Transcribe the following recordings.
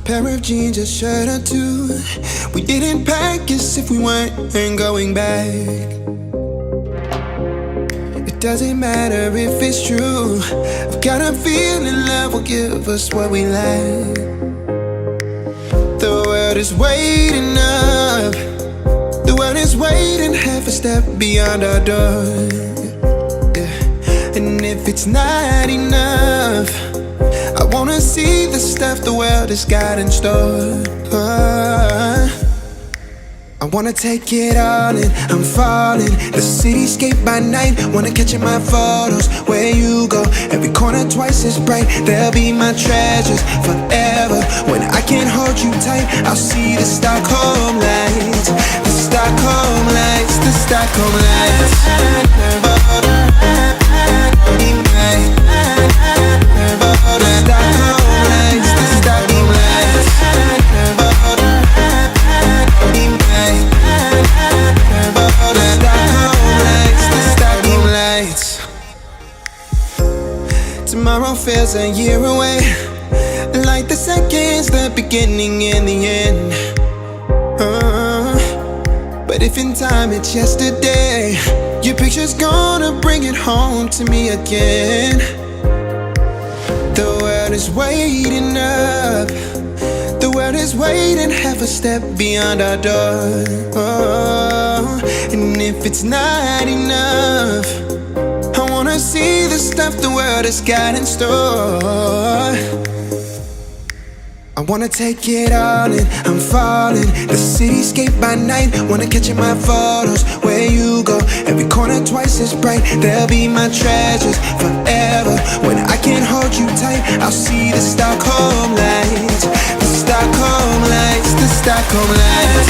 pair of jeans, a shirt or two. We didn't pack as if we weren't going back. It doesn't matter if it's true. I've got a feeling love will give us what we lack. The world is waiting up. The world is waiting half a step beyond our door. Yeah. And if it's not enough, I wanna see the stuff the world has got in store. I wanna take it all in, I'm falling. The cityscape by night, wanna catch in my photos. Where you go, every corner twice as bright. They'll be my treasures forever. When I can't hold you tight, I'll see the Stockholm lights. The Stockholm lights, the Stockholm lights. Tomorrow feels a year away, like the seconds, the beginning and the end. But if in time it's yesterday, your picture's gonna bring it home to me again. The world is waiting up. The world is waiting half a step beyond our door. And if it's not enough, I wanna see the stuff the world has got in store. I wanna take it all in, I'm falling. The cityscape by night, wanna catch in my photos. Where you go, every corner twice as bright. They'll be my treasures forever. When I can't hold you tight, I'll see the Stockholm lights. The Stockholm lights, the Stockholm lights.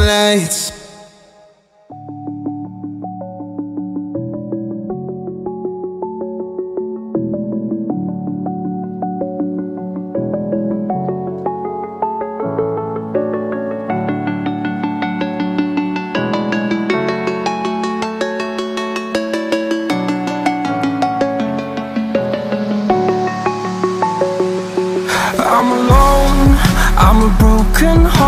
Lights. I'm alone, I'm a broken heart.